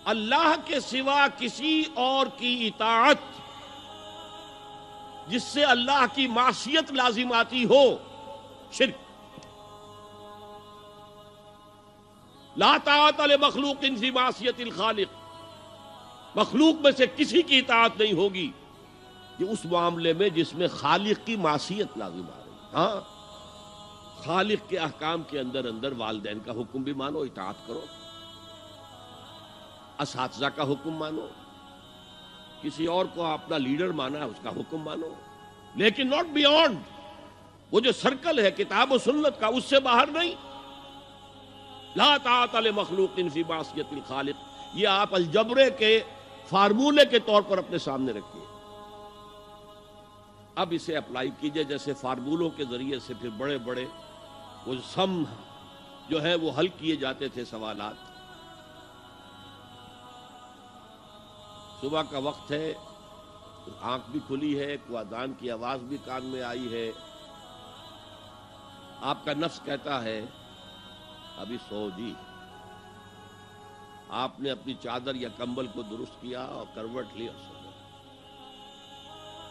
اللہ کے سوا کسی اور کی اطاعت جس سے اللہ کی معصیت لازم آتی ہو، شرک۔ لا طاعت لمخلوق فی معصیت الخالق، مخلوق میں سے کسی کی اطاعت نہیں ہوگی کہ اس معاملے میں جس میں خالق کی معصیت لازم آ رہی۔ ہاں، خالق کے احکام کے اندر اندر والدین کا حکم بھی مانو، اطاعت کرو، اساتذہ کا حکم مانو، کسی اور کو اپنا لیڈر مانا ہے اس کا حکم مانو، لیکن ناٹ بیونڈ وہ جو سرکل ہے کتاب و سنت کا، اس سے باہر نہیں۔ لا طاعت لمخلوق فی معصیت الخالق، یہ آپ الجبرے کے فارمولے کے طور پر اپنے سامنے رکھیے۔ اب اسے اپلائی کیجئے، جیسے فارمولوں کے ذریعے سے پھر بڑے بڑے وہ سم جو ہے وہ حل کیے جاتے تھے سوالات۔ صبح کا وقت ہے، آنکھ بھی کھلی ہے، کوئی اذان کی آواز بھی کان میں آئی ہے، آپ کا نفس کہتا ہے ابھی سو جی۔ آپ نے اپنی چادر یا کمبل کو درست کیا اور کروٹ لی اور سو گئے۔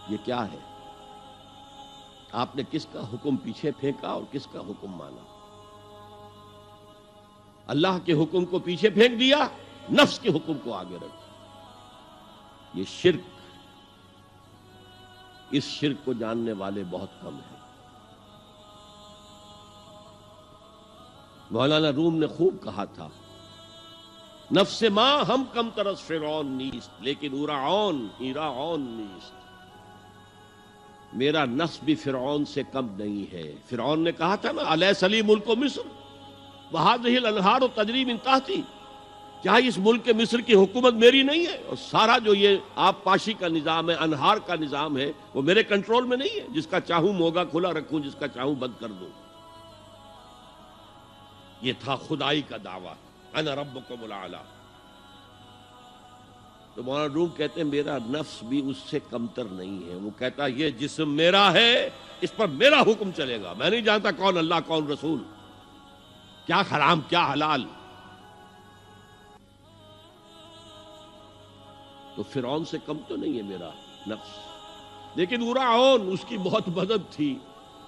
یہ کیا ہے؟ آپ نے کس کا حکم پیچھے پھینکا اور کس کا حکم مانا؟ اللہ کے حکم کو پیچھے پھینک دیا، نفس کے حکم کو آگے رکھ۔ یہ شرک، اس شرک کو جاننے والے بہت کم ہیں۔ مولانا روم نے خوب کہا تھا، نفس ما ہم کم ترس فرعون نیست لیکن ایراعون نیست۔ میرا نفس بھی فرعون سے کم نہیں ہے۔ فرعون نے کہا تھا نا، الیس لی ملک مصر وہذہ الانہار تجری من تحتی، کیا اس ملک مصر کی حکومت میری نہیں ہے؟ اور سارا جو یہ آپ پاشی کا نظام ہے، انہار کا نظام ہے، وہ میرے کنٹرول میں نہیں ہے؟ جس کا چاہوں موگا کھلا رکھوں، جس کا چاہوں بند کر دوں۔ یہ تھا خدائی کا دعویٰ، انا ربکم الاعلی۔ تو مولانا روم کہتے ہیں میرا نفس بھی اس سے کمتر نہیں ہے۔ وہ کہتا یہ جسم میرا ہے، اس پر میرا حکم چلے گا، میں نہیں جانتا کون اللہ کون رسول، کیا حرام کیا حلال۔ تو فرعون سے کم تو نہیں ہے میرا نفس، لیکن ایراعون اس کی بہت مدد تھی،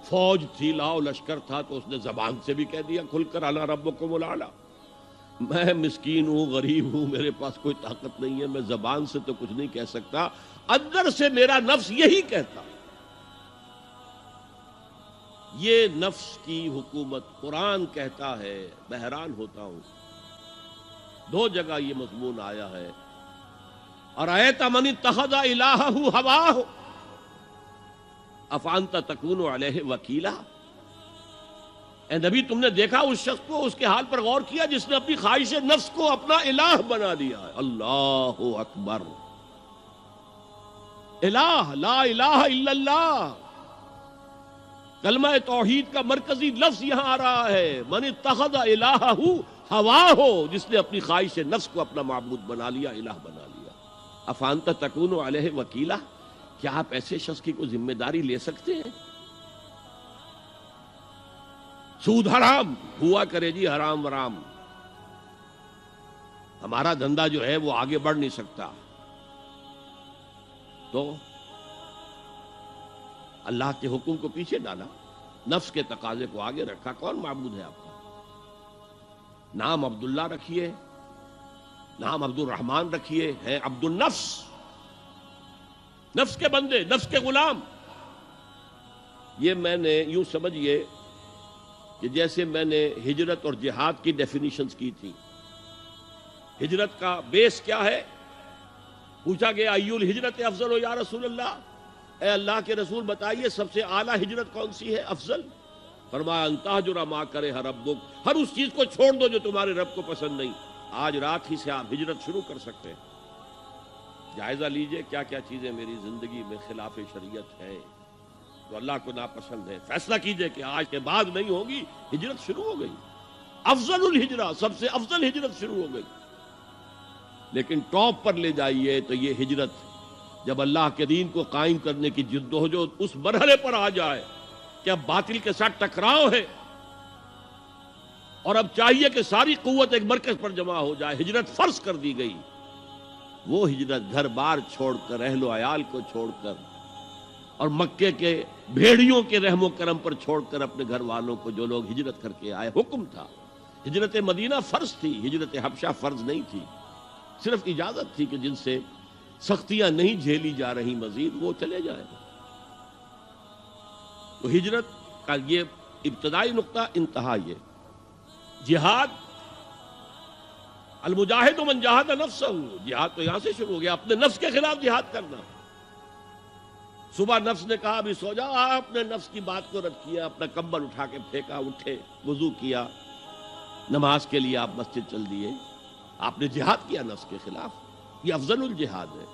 فوج تھی، لاؤ لشکر تھا، تو اس نے زبان سے بھی کہہ دیا کھل کر انا ربکم الاعلی۔ میں مسکین ہوں، غریب ہوں، میرے پاس کوئی طاقت نہیں ہے، میں زبان سے تو کچھ نہیں کہہ سکتا، اندر سے میرا نفس یہی کہتا۔ یہ نفس کی حکومت قرآن کہتا ہے، میں حیران ہوتا ہوں، دو جگہ یہ مضمون آیا ہے، ارأیت من اتخذ الہہ ہواہ افانت تکون علیہ وکیلا۔ اے نبی تم نے دیکھا اس شخص کو، اس کے حال پر غور کیا جس نے اپنی خواہش نفس کو اپنا الہ بنا لیا ہے۔ اللہ اکبر، الہ، لا الہ الا اللہ، کلمہ توحید کا مرکزی لفظ یہاں آ رہا ہے، من اتخذ الہہ ہواہ، جس نے اپنی خواہش نفس کو اپنا معبود بنا لیا، الہ بنا لیا۔ افانت تکون علیہ وکیلا، کیا آپ ایسے شخص کی کوئی ذمہ داری لے سکتے ہیں؟ سود حرام ہوا کرے جی، حرام ورام، ہمارا دھندا جو ہے وہ آگے بڑھ نہیں سکتا، تو اللہ کے حکم کو پیچھے ڈالا، نفس کے تقاضے کو آگے رکھا۔ کون معبود ہے آپ کا؟ نام عبداللہ رکھیے، نام عبد الرحمن رکھیے، ہے عبد النفس، نفس کے بندے، نفس کے غلام۔ یہ میں نے یوں سمجھیے کہ جیسے میں نے ہجرت اور جہاد کی ڈیفینیشنز کی تھی۔ ہجرت کا بیس کیا ہے؟ پوچھا گیا ایو الہجرت افضل یا رسول اللہ، اے اللہ کے رسول بتائیے سب سے اعلیٰ ہجرت کون سی ہے، افضل؟ فرمایا ان تہجر ما کرہ ربک، ہر اس چیز کو چھوڑ دو جو تمہارے رب کو پسند نہیں۔ آج رات ہی سے آپ ہجرت شروع کر سکتے ہیں۔ جائزہ لیجئے کیا کیا چیزیں میری زندگی میں خلاف شریعت ہے، تو اللہ کو ناپسند ہے، فیصلہ کیجئے کہ آج کے بعد نہیں ہوگی، ہجرت شروع ہو گئی، افضل الہجرہ، سب سے افضل ہجرت شروع ہو گئی۔ لیکن ٹاپ پر لے جائیے تو یہ ہجرت جب اللہ کے دین کو قائم کرنے کی جدوجہد اس مرحلے پر آ جائے کہ اب باطل کے ساتھ ٹکراؤ ہے اور اب چاہیے کہ ساری قوت ایک مرکز پر جمع ہو جائے، ہجرت فرض کر دی گئی، وہ ہجرت گھر بار چھوڑ کر، اہل و عیال کو چھوڑ کر، اور مکے کے بھیڑیوں کے رحم و کرم پر چھوڑ کر اپنے گھر والوں کو جو لوگ ہجرت کر کے آئے، حکم تھا۔ ہجرت مدینہ فرض تھی، ہجرت حبشہ فرض نہیں تھی، صرف اجازت تھی کہ جن سے سختیاں نہیں جھیلی جا رہی مزید وہ چلے جائیں۔ تو ہجرت کا یہ ابتدائی نقطہ، انتہا یہ جہاد، المجاہد من جاہد نفسہ، جہاد تو یہاں سے شروع ہو گیا، اپنے نفس کے خلاف جہاد کرنا۔ صبح نفس نے کہا ابھی سو جاؤ، آپ نے نفس کی بات کو رد کیا، اپنا کمبل اٹھا کے پھینکا، اٹھے، وضو کیا، نماز کے لیے آپ مسجد چل دیے، آپ نے جہاد کیا نفس کے خلاف۔ یہ افضل الجہاد ہے۔